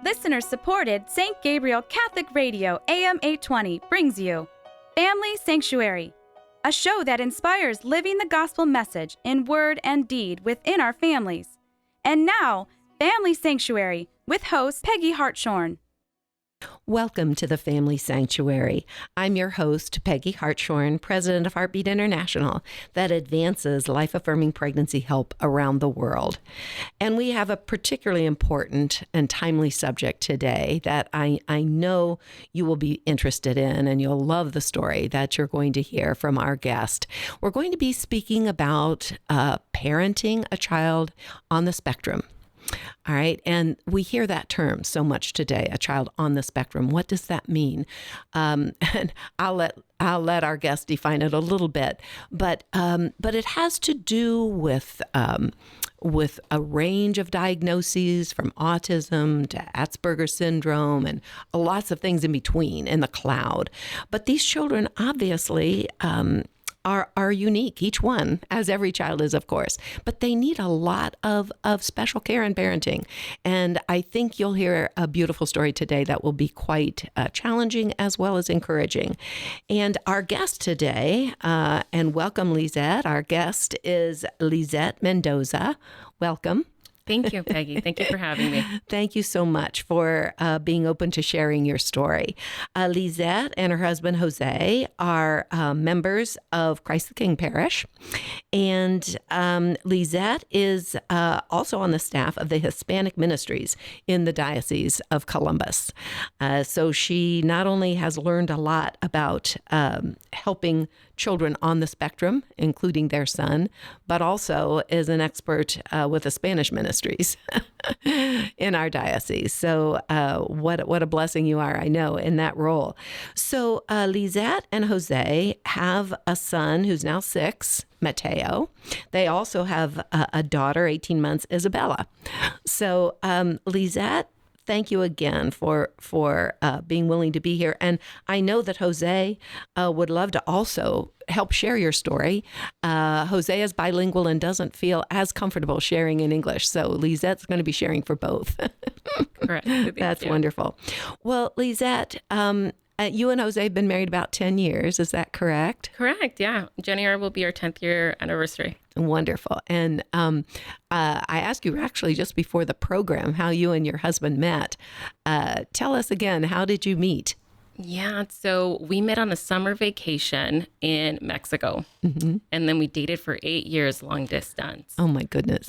Listener-supported St. Gabriel Catholic Radio AM 820 brings you Family Sanctuary, a show that inspires living the gospel message in word and deed within our families. And now, Family Sanctuary with host Peggy Hartshorn. Welcome to the Family Sanctuary. I'm your host, Peggy Hartshorn, president of Heartbeat International, that advances life-affirming pregnancy help around the world. And we have a particularly important and timely subject today that I know you will be interested in, and you'll love the story that you're going to hear from our guest. We're going to be speaking about parenting a child on the spectrum. All right. And we hear that term so much today, a child on the spectrum. What does that mean? And I'll let our guest define it a little bit, but it has to do with a range of diagnoses from autism to Asperger's syndrome and lots of things in between in the cloud. But these children obviously are unique, each one, as every child is, of course, but they need a lot of special care and parenting. And I think you'll hear a beautiful story today that will be quite challenging as well as encouraging. And our guest today, and welcome, Lisette. Our guest is Lisette Mendoza. Welcome. Thank you, Peggy. Thank you for having me. Thank you so much for being open to sharing your story. Lisette and her husband, Jose, are members of Christ the King Parish. And Lisette is also on the staff of the Hispanic Ministries in the Diocese of Columbus. So she not only has learned a lot about helping children on the spectrum, including their son, but also is an expert with the Spanish ministries in our diocese. So what a blessing you are, I know, in that role. So Lisette and Jose have a son who's now 6, Mateo. They also have a daughter, 18 months, Isabella. So Lisette, thank you again for being willing to be here. And I know that Jose would love to also help share your story. Jose is bilingual and doesn't feel as comfortable sharing in English. So Lisette's going to be sharing for both. Correct. That's wonderful. Well, Lisette, you and Jose have been married about 10 years. Is that correct? Correct. Yeah. January will be our 10th year anniversary. Wonderful. And I asked you actually just before the program how you and your husband met. Tell us again, how did you meet? Yeah. So we met on a summer vacation in Mexico. Mm-hmm. And then we dated for 8 years, long distance. Oh, my goodness.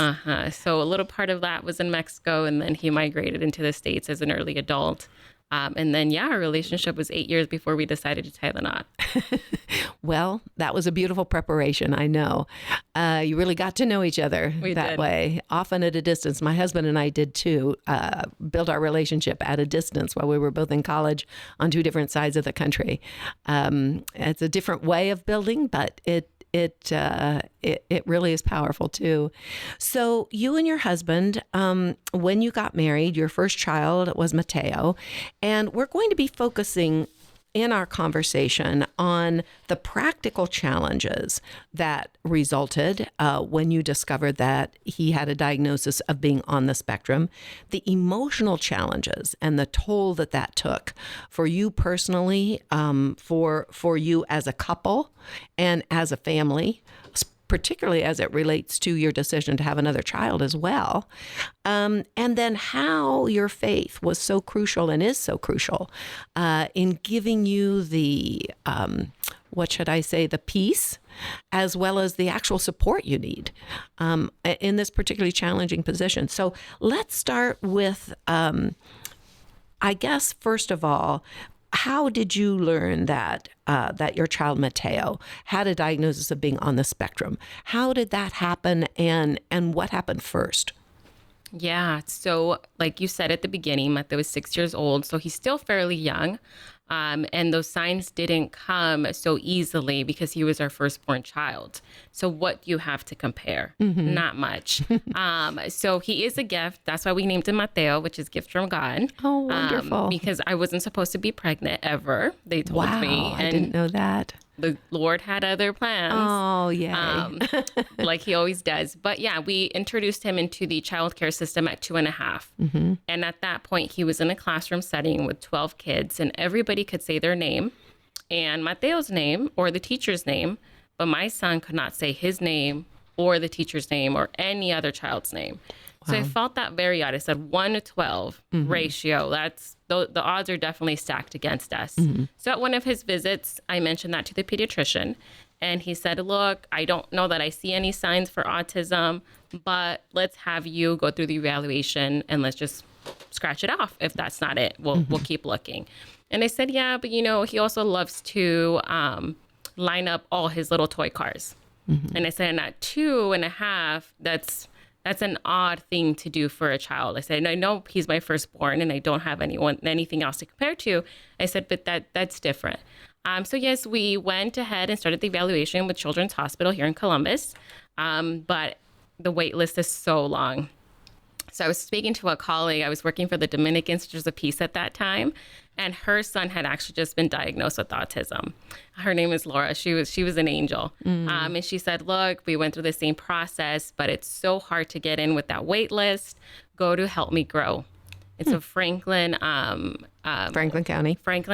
So a little part of that was in Mexico. And then he migrated into the States as an early adult. And then, our relationship was 8 years before we decided to tie the knot. Well, that was a beautiful preparation, I know. You really got to know each other that way, often at a distance. My husband and I did too, built our relationship at a distance while we were both in college on 2 different sides of the country. It's a different way of building, but it really is powerful too. So you and your husband, when you got married, your first child was Mateo, and we're going to be focusing in our conversation on the practical challenges that resulted when you discovered that he had a diagnosis of being on the spectrum, the emotional challenges and the toll that took for you personally, for you as a couple and as a family, particularly as it relates to your decision to have another child as well. And then how your faith was so crucial and is so crucial in giving you the, the peace, as well as the actual support you need in this particularly challenging position. So let's start with, I guess, first of all, how did you learn that your child Mateo had a diagnosis of being on the spectrum? How did that happen, and what happened first? Yeah, so like you said at the beginning, Mateo was 6 years old, so he's still fairly young. And those signs didn't come so easily because he was our firstborn child. So what do you have to compare? Mm-hmm. Not much. So he is a gift. That's why we named him Mateo, which is gift from God. Oh, wonderful. Because I wasn't supposed to be pregnant ever, they told me. I didn't know that. the Lord had other plans. Oh, yay. Like he always does. But yeah, we introduced him into the childcare system at 2.5. And at that point, he was in a classroom setting with 12 kids, and everybody could say their name and Mateo's name or the teacher's name. But my son could not say his name or the teacher's name or any other child's name. So I felt that very odd. I said 1 to 12 ratio. That's the odds are definitely stacked against us. So at one of his visits, I mentioned that to the pediatrician, and he said, look, I don't know that I see any signs for autism, but let's have you go through the evaluation and let's just scratch it off. If that's not it, we'll keep looking. And I said, yeah, but he also loves to line up all his little toy cars. And I said, and at 2.5, that's an odd thing to do for a child. I said, and I know he's my firstborn and I don't have anything else to compare to. I said, but that's different. So yes, we went ahead and started the evaluation with Children's Hospital here in Columbus. But the wait list is so long. So I was speaking to a colleague. I was working for the Dominican Sisters of Peace at that time, and her son had actually just been diagnosed with autism. Her name is Laura. She was an angel. And she said, look, we went through the same process, but it's so hard to get in with that wait list. Go to Help Me Grow. It's a Franklin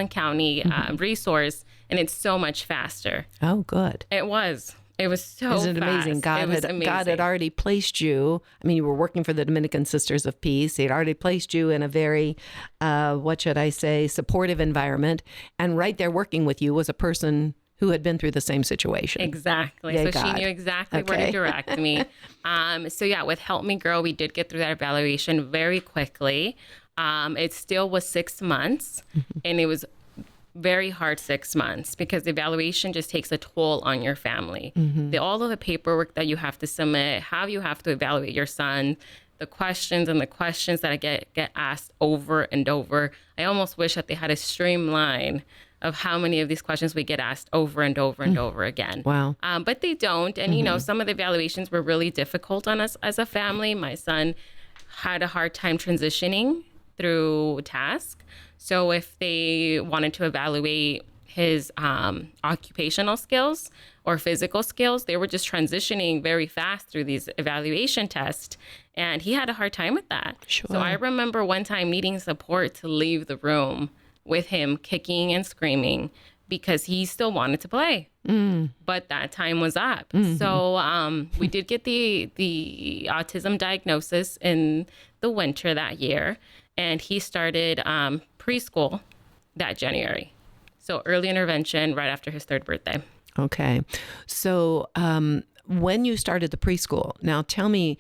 County resource, and it's so much faster. Oh, good. It was so fast. Isn't it amazing? God had already placed you. I mean, you were working for the Dominican Sisters of Peace. He had already placed you in a very, supportive environment. And right there working with you was a person who had been through the same situation. Exactly. Yay, so God. she knew exactly where to direct me. So yeah, with Help Me Grow, we did get through that evaluation very quickly. It still was 6 months, and it was very hard 6 months because the evaluation just takes a toll on your family. All of the paperwork that you have to submit, how you have to evaluate your son, the questions that get asked over and over. I almost wish that they had a streamline of how many of these questions we get asked over and over and over again. Wow. But they don't. And, some of the evaluations were really difficult on us as a family. My son had a hard time transitioning through task. So if they wanted to evaluate his occupational skills or physical skills, they were just transitioning very fast through these evaluation tests. And he had a hard time with that. Sure. So I remember one time needing support to leave the room with him kicking and screaming because he still wanted to play. But that time was up. So we did get the autism diagnosis in the winter that year. And he started preschool that January. So early intervention right after his 3rd birthday. Okay. So when you started the preschool, now tell me,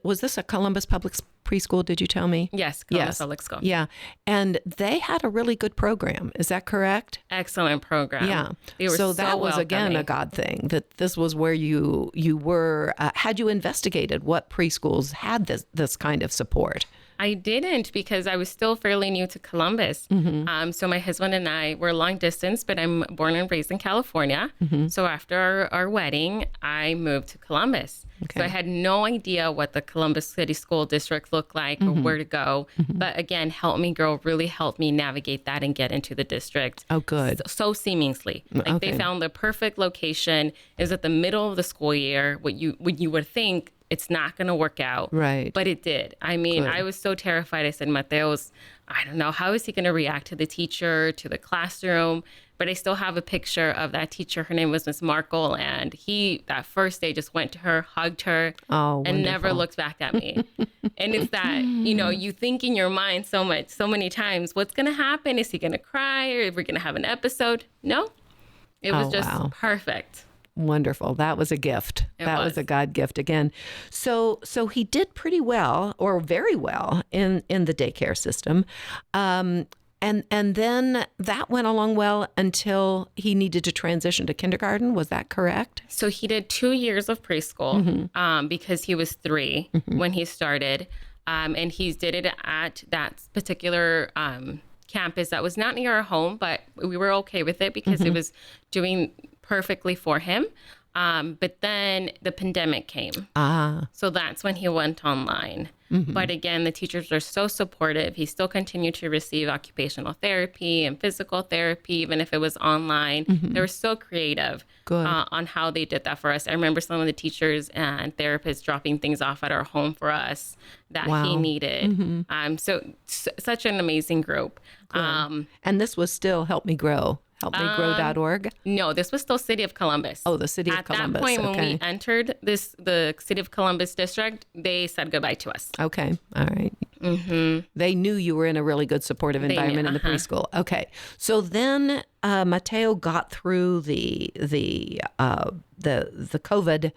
was this a Columbus Public preschool, did you tell me? Yes, Columbus Public School. Yeah. And they had a really good program. Is that correct? Excellent program. Yeah. They were so that was, welcoming. again, a God thing, that this was where you were. Had you investigated what preschools had this kind of support? I didn't because I was still fairly new to Columbus. So my husband and I were long distance, but I'm born and raised in California. So after our wedding, I moved to Columbus. Okay. So I had no idea what the Columbus City School District looked like or where to go. But again, Help Me Grow really helped me navigate that and get into the district. Oh, good. So seamlessly. Like they found the perfect location. It was at the middle of the school year. What you would think it's not going to work out. Right. But it did. I mean, Good. I was so terrified. I said, Mateo's, I don't know, how is he going to react to the teacher, to the classroom? But I still have a picture of that teacher. Her name was Miss Markle. And he, that first day, just went to her, hugged her, and never looked back at me. And it's that, you think in your mind so many times, what's going to happen? Is he going to cry? Or are we going to have an episode? No. It was just perfect. Wonderful. That was a gift. That was a God gift again. So he did pretty well, or very well, in the daycare system. And then that went along well until he needed to transition to kindergarten. Was that correct? So he did 2 years of preschool because he was 3 when he started. And he did it at that particular campus that was not near our home, but we were okay with it because it was doing perfectly for him. But then the pandemic came. Ah. So that's when he went online. But again, the teachers are so supportive. He still continued to receive occupational therapy and physical therapy, even if it was online. They were so creative on how they did that for us. I remember some of the teachers and therapists dropping things off at our home for us that he needed. Such an amazing group. And this was still Help Me Grow. HelpMeGrow.org? No, this was still City of Columbus. Oh, the City of Columbus. At that point, when we entered the City of Columbus district, they said goodbye to us. Okay. All right. They knew you were in a really good supportive environment in the preschool. Okay. So then Mateo got through the COVID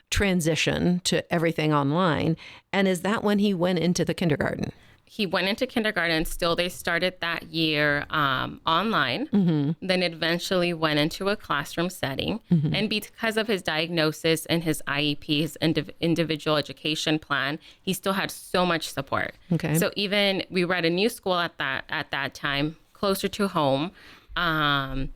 transition to everything online. And is that when he went into the kindergarten? He went into kindergarten. Still, they started that year online. Then eventually went into a classroom setting. And because of his diagnosis and his IEP, his individual education plan, he still had so much support. Okay. So even we were at a new school at that time, closer to home, and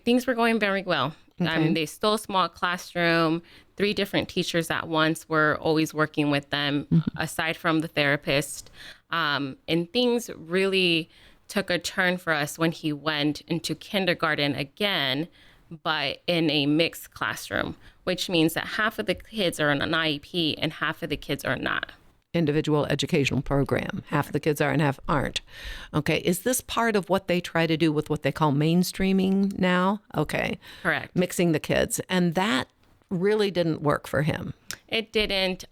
things were going very well. I mean, they still a small classroom. 3 different teachers at once were always working with them, aside from the therapist. And things really took a turn for us when he went into kindergarten again, but in a mixed classroom, which means that half of the kids are on an IEP and half of the kids are not. Individual educational program. Half of the kids are and half aren't. Okay. Is this part of what they try to do with what they call mainstreaming now? Okay. Correct. Mixing the kids. And that really didn't work for him. It didn't.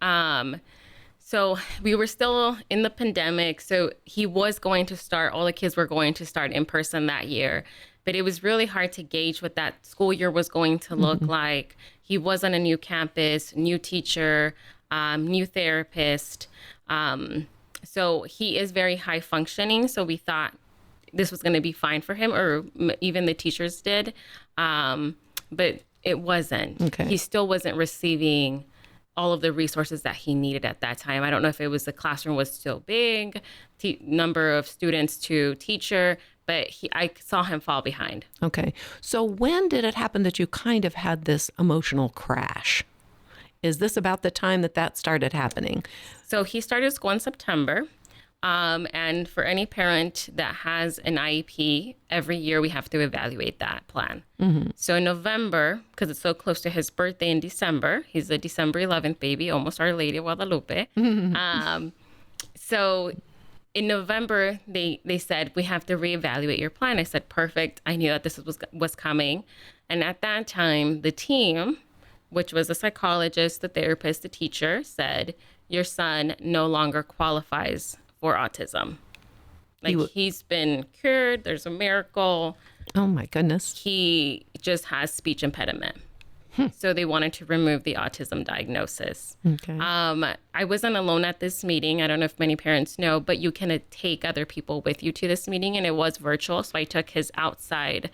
So we were still in the pandemic. So he was going to start, all the kids were going to start in person that year. But it was really hard to gauge what that school year was going to look like. He was on a new campus, new teacher, new therapist. So he is very high functioning. So we thought this was going to be fine for him, or even the teachers did. But it wasn't. Okay. He still wasn't receiving all of the resources that he needed at that time. I don't know if it was the classroom was still big, number of students to teacher, but I saw him fall behind. Okay. So when did it happen that you kind of had this emotional crash? Is this about the time that started happening? So he started school in September. And for any parent that has an IEP, every year we have to evaluate that plan. So in November, because it's so close to his birthday in December, he's a December 11th baby, almost Our Lady of Guadalupe. So in November, they said, we have to reevaluate your plan. I said, perfect. I knew that this was coming. And at that time, the team, which was a psychologist, the therapist, the teacher, said, your son no longer qualifies for autism. He's been cured. There's a miracle. Oh my goodness. He just has speech impediment. So they wanted to remove the autism diagnosis. Okay. I wasn't alone at this meeting. I don't know if many parents know, but you can take other people with you to this meeting, and it was virtual. So I took his outside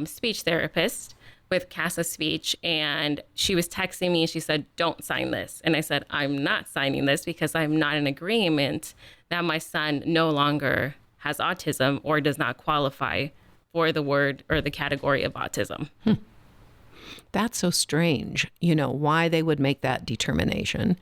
speech therapist with CASA Speech, and she was texting me and she said, don't sign this. And I said, I'm not signing this because I'm not in agreement that my son no longer has autism or does not qualify for the word or the category of autism. That's so strange, why they would make that determination.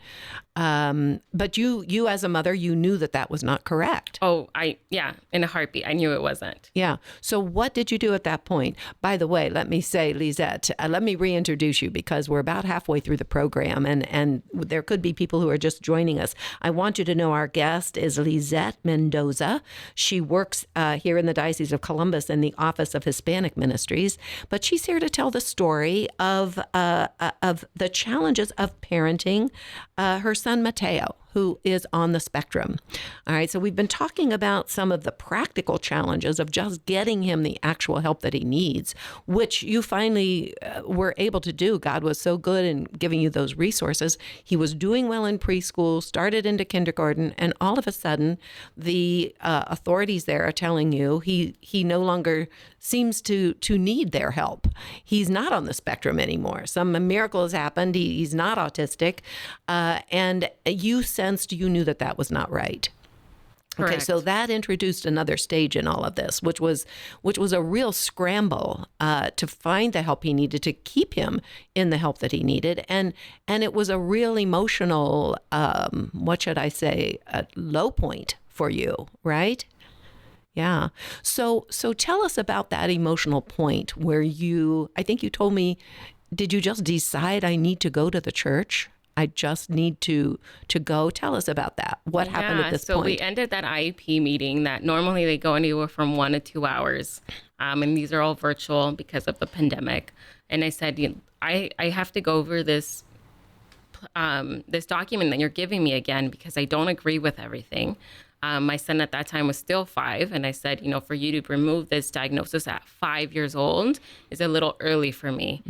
But you as a mother, you knew that was not correct. Oh, in a heartbeat. I knew it wasn't. Yeah. So what did you do at that point? By the way, let me say, Lisette, let me reintroduce you because we're about halfway through the program and there could be people who are just joining us. I want you to know our guest is Lisette Mendoza. She works here in the Diocese of Columbus in the Office of Hispanic Ministries, but she's here to tell the story of the challenges of parenting her son Mateo, who is on the spectrum. All right, so we've been talking about some of the practical challenges of just getting him the actual help that he needs, which you finally were able to do. God was so good in giving you those resources. He was doing well in preschool, started into kindergarten, and all of a sudden, the authorities there are telling you he no longer seems to need their help. He's not on the spectrum anymore. Some miracle has happened. He's not autistic, and you sensed, you knew that was not right. Okay, so Correct. that introduced another stage in all of this, which was a real scramble to find the help he needed to keep him in the help that he needed, and it was a real emotional, what should I say, a low point for you, right? Yeah. So tell us about that emotional point where I think you told me, did you just decide I need to go to the church? I just need to go. Tell us about that. What happened at this so point? we ended that IEP meeting that normally they go anywhere from 1 to 2 hours. And these are all virtual because of the pandemic. And I said, I have to go over this document that you're giving me again because I don't agree with everything. My son at that time was still 5. And I said, for you to remove this diagnosis at 5 years old is a little early for me.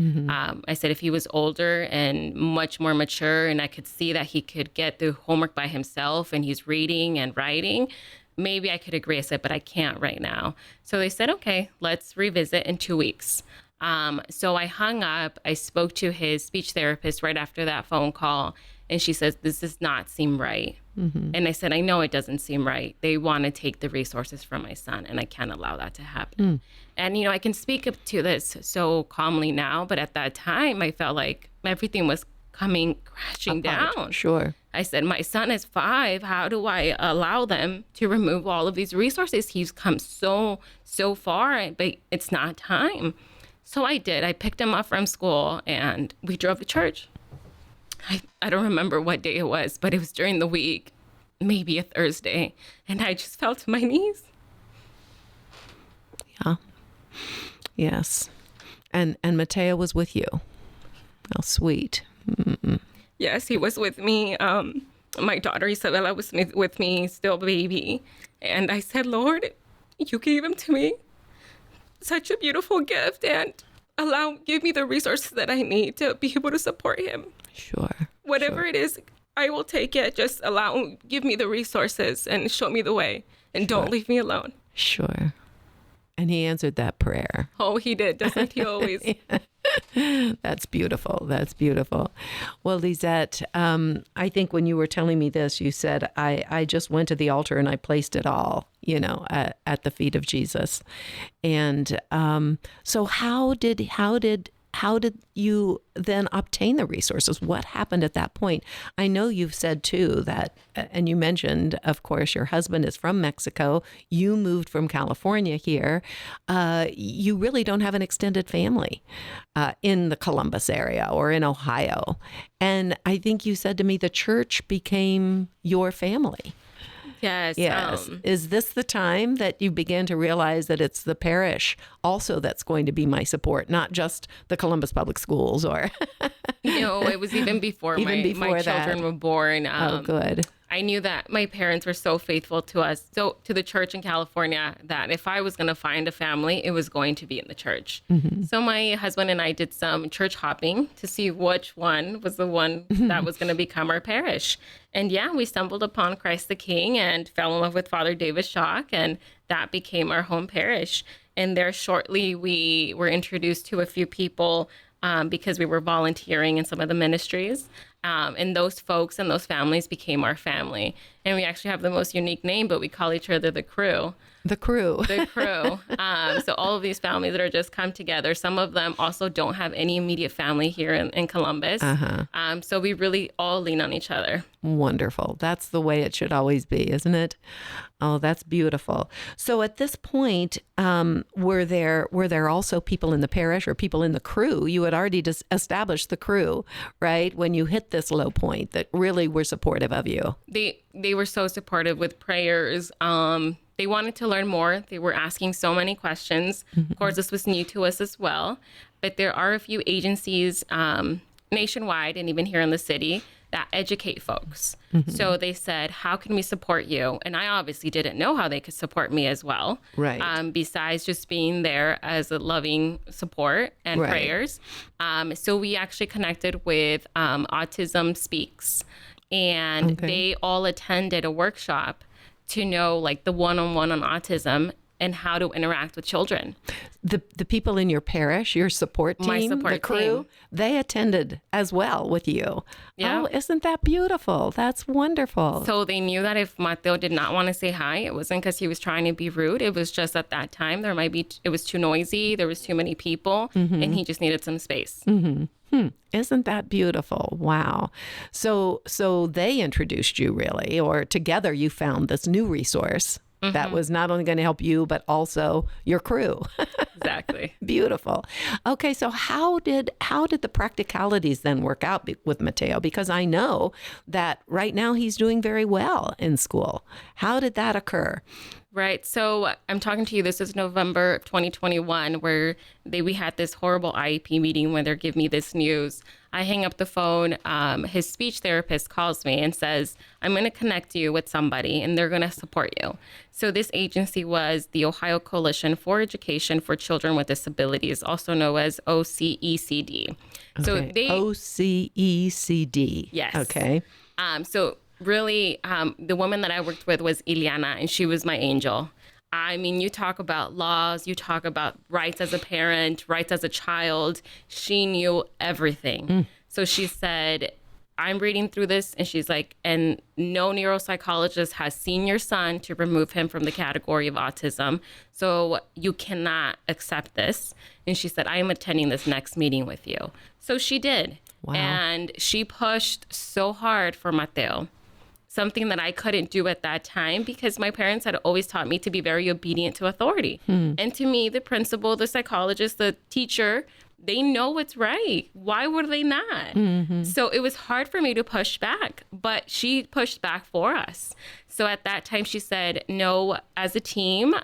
I said, if he was older and much more mature and I could see that he could get through homework by himself and he's reading and writing, maybe I could agree. I said, but I can't right now. So they said, okay, let's revisit in 2 weeks. So I hung up. I spoke to his speech therapist right after that phone call. And she says, this does not seem right. And I said, I know it doesn't seem right. They want to take the resources from my son, and I can't allow that to happen. And, I can speak up to this so calmly now, but at that time, I felt like everything was coming crashing down. Sure. I said, my son is 5. How do I allow them to remove all of these resources? He's come so far, but it's not time. So I did. I picked him up from school, and we drove to church. I don't remember what day it was, but it was during the week, maybe a Thursday. And I just fell to my knees. Yeah. Yes. And Mateo was with you. How sweet. Mm-mm. Yes, he was with me. My daughter Isabella was with me, still baby. And I said, Lord, you gave him to me. Such a beautiful gift. And give me the resources that I need to be able to support him. Sure. Whatever it is, I will take it. Just give me the resources and show me the way. And don't leave me alone. Sure. And he answered that prayer. Oh, he did. Doesn't he always? That's beautiful. That's beautiful. Well, Lisette, I think when you were telling me this, you said, I just went to the altar and I placed it all, at the feet of Jesus. And so how did you then obtain the resources? What happened at that point? I know you've said too that, and you mentioned, of course, your husband is from Mexico. You moved from California here. You really don't have an extended family in the Columbus area or in Ohio. And I think you said to me, the church became your family. Yes. Yes. Is this the time that you began to realize that it's the parish also that's going to be my support, not just the Columbus Public Schools or? It was even before my children were born. Oh, good. I knew that my parents were so faithful to us, to the church in California, that if I was going to find a family, it was going to be in the church. So my husband and I did some church hopping to see which one was the one that was going to become our parish. And we stumbled upon Christ the King and fell in love with Father David Schock, and that became our home parish. And there shortly, we were introduced to a few people because we were volunteering in some of the ministries. And those folks and those families became our family. And we actually have the most unique name, but we call each other the crew. The crew. The crew. So all of these families that are just come together, some of them also don't have any immediate family here in Columbus. So we really all lean on each other. Wonderful. That's the way it should always be, isn't it? Oh, that's beautiful. So at this point, were there also people in the parish or people in the crew? You had already established the crew, right? When you hit this low point that really were supportive of you. They were so supportive with prayers. They wanted to learn more. They were asking so many questions. Of course, this was new to us as well. But there are a few agencies nationwide and even here in the city that educate folks. So they said, how can we support you? And I obviously didn't know how they could support me as well. Right. Besides just being there as a loving support and prayers. So we actually connected with Autism Speaks. And they all attended a workshop to know like the one-on-one on autism and how to interact with children. The people in your parish, your support team, My support the crew, team. they attended as well with you. Yeah. Oh, isn't that beautiful? That's wonderful. So they knew that if Mateo did not want to say hi, it wasn't because he was trying to be rude. It was just at that time it was too noisy. There was too many people, and he just needed some space. Isn't that beautiful? Wow. So they introduced you really, or together you found this new resource that was not only going to help you, but also your crew. Exactly. Beautiful. Okay, so how did the practicalities then work out with Mateo? Because I know that right now he's doing very well in school. How did that occur? Right. So I'm talking to you. This is November 2021, where we had this horrible IEP meeting where they give me this news. I hang up the phone. His speech therapist calls me and says, I'm going to connect you with somebody and they're going to support you. So this agency was the Ohio Coalition for Education for Children with Disabilities, also known as OCECD. Okay. So OCECD. Yes. Okay. So really, the woman that I worked with was Ileana, and she was my angel. I mean, you talk about laws, you talk about rights as a parent, rights as a child. She knew everything. So she said, I'm reading through this, and she's like, and no neuropsychologist has seen your son to remove him from the category of autism. So you cannot accept this. And she said, I am attending this next meeting with you. So she did. Wow. And she pushed so hard for Mateo. Something that I couldn't do at that time because my parents had always taught me to be very obedient to authority. And to me, the principal, the psychologist, the teacher, they know what's right. Why would they not? So it was hard for me to push back, but she pushed back for us. So at that time, she said, no, as a team,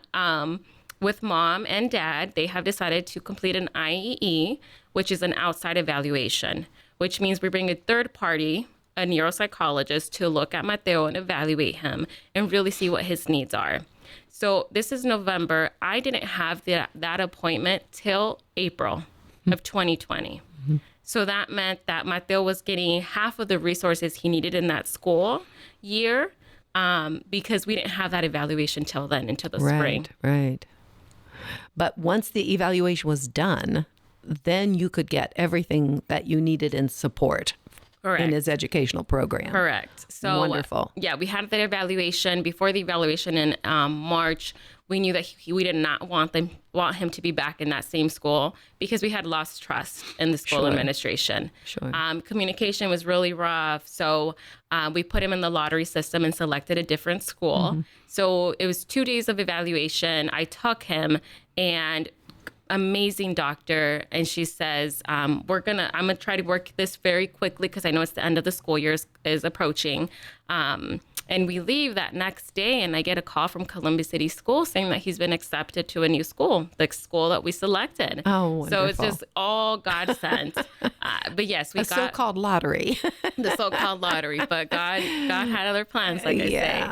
with mom and dad, they have decided to complete an IEE, which is an outside evaluation, which means we bring a third party, a neuropsychologist, to look at Mateo and evaluate him and really see what his needs are. So this is November. I didn't have that appointment till April of 2020. So that meant that Mateo was getting half of the resources he needed in that school year because we didn't have that evaluation till then, into the spring. Right. But once the evaluation was done, then you could get everything that you needed in support. Correct. In his educational program. Correct. So wonderful. Yeah, we had that evaluation. Before the evaluation in March, we knew that we did not want him to be back in that same school because we had lost trust in the school administration. Sure. Communication was really rough. So we put him in the lottery system and selected a different school. So it was 2 days of evaluation. I took him, and amazing doctor, and she says, I'm gonna try to work this very quickly because I know it's the end of the school year is approaching. And we leave that next day, and I get a call from Columbus City School saying that he's been accepted to a new school, the school that we selected. Oh, wonderful. So it's just all God sent. But yes, we a got so-called lottery. the so-called lottery, but God had other plans, like I say.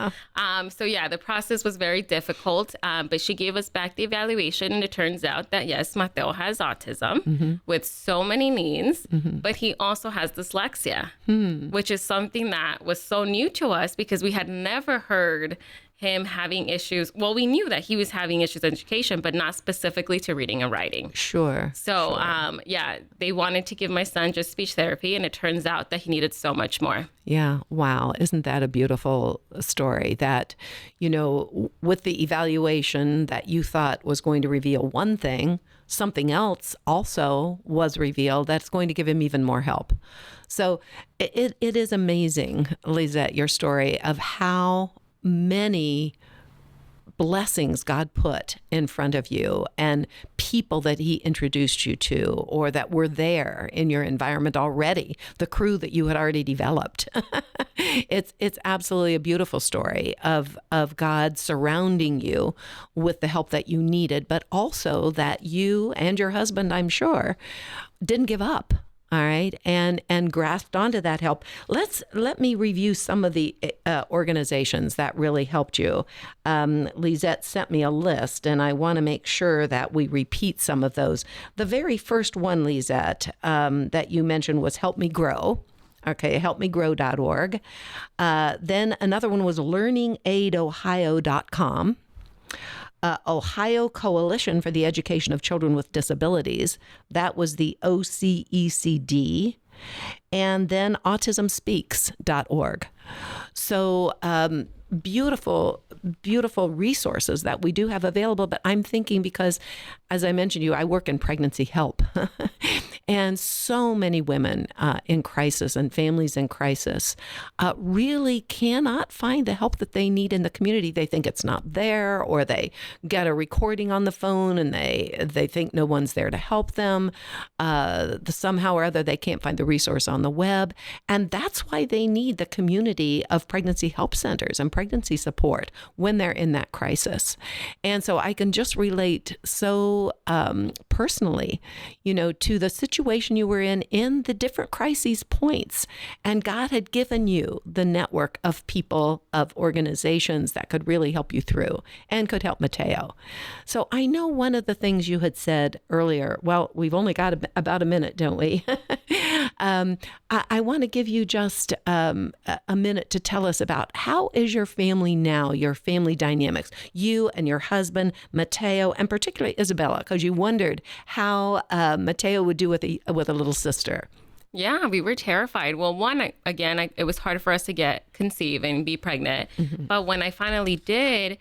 So yeah, the process was very difficult, but she gave us back the evaluation, and it turns out that yes, Mateo has autism with so many needs, but he also has dyslexia, which is something that was so new to us because we had never heard him having issues. Well, we knew that he was having issues in education, but not specifically to reading and writing. Sure. So, yeah, they wanted to give my son just speech therapy, and it turns out that he needed so much more. Yeah. Wow. Isn't that a beautiful story that, with the evaluation that you thought was going to reveal one thing, something else also was revealed that's going to give him even more help. So it is amazing, Lisette, your story of how many blessings God put in front of you and people that he introduced you to or that were there in your environment already, the crew that you had already developed. It's absolutely a beautiful story of God surrounding you with the help that you needed, but also that you and your husband, I'm sure, didn't give up. All right, and grasped onto that help. Let me review some of the organizations that really helped you. Lisette sent me a list, and I want to make sure that we repeat some of those. The very first one, Lisette, that you mentioned was Help Me Grow. Okay, helpmegrow.org. Then another one was learningaidohio.com. Ohio Coalition for the Education of Children with Disabilities. That was the OCECD. And then autismspeaks.org. So beautiful, beautiful resources that we do have available. But I'm thinking because, as I mentioned to you, I work in pregnancy help. And so many women in crisis and families in crisis really cannot find the help that they need in the community. They think it's not there, or they get a recording on the phone and they think no one's there to help them. Somehow or other, they can't find the resource on the web. And that's why they need the community of pregnancy help centers and pregnancy support when they're in that crisis. And so I can just relate so personally, to the situation you were in the different crises points. And God had given you the network of people, of organizations that could really help you through and could help Mateo. So I know one of the things you had said earlier, well, we've only got about a minute, don't we? I want to give you just a minute to tell us about how is your family now, your family dynamics, you and your husband, Mateo, and particularly Isabella, because you wondered how Mateo would do with a little sister. Yeah, we were terrified. Well, it was hard for us to conceive and be pregnant. Mm-hmm. But when I finally did,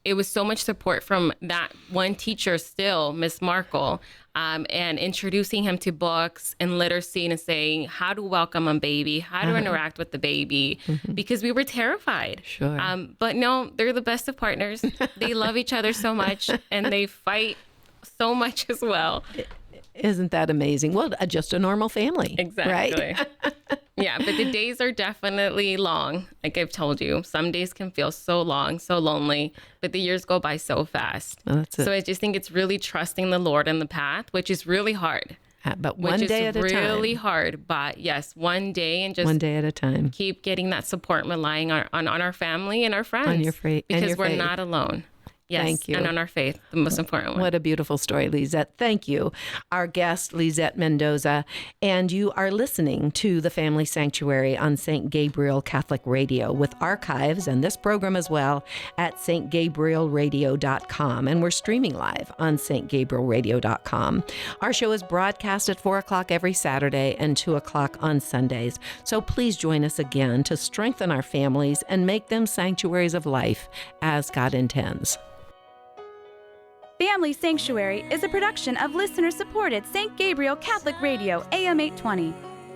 it was so much support from that one teacher still, Miss Markle, and introducing him to books and literacy and saying how to welcome a baby, how to interact with the baby, because we were terrified. Sure. But no, they're the best of partners. They love each other so much and they fight so much as well. Isn't that amazing? Well, just a normal family. Exactly. Right? Yeah, but the days are definitely long. Like I've told you, some days can feel so long, so lonely, but the years go by so fast. Well, that's it. So I just think it's really trusting the Lord in the path, which is really hard. But one day at a time. Really hard, but yes, one day and just one day at a time. Keep getting that support, relying on our family and our friends. On your faith. Because we're not alone. Yes, thank you. And on our faith, the most important one. What a beautiful story, Lisette. Thank you. Our guest, Lisette Mendoza, and you are listening to The Family Sanctuary on St. Gabriel Catholic Radio with archives and this program as well at stgabrielradio.com. And we're streaming live on stgabrielradio.com. Our show is broadcast at 4 o'clock every Saturday and 2 o'clock on Sundays. So please join us again to strengthen our families and make them sanctuaries of life as God intends. Family Sanctuary is a production of listener-supported St. Gabriel Catholic Radio, AM 820.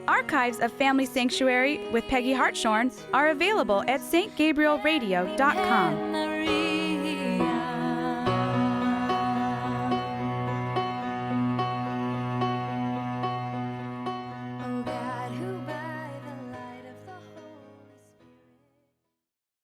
Archives of Family Sanctuary with Peggy Hartshorn are available at stgabrielradio.com.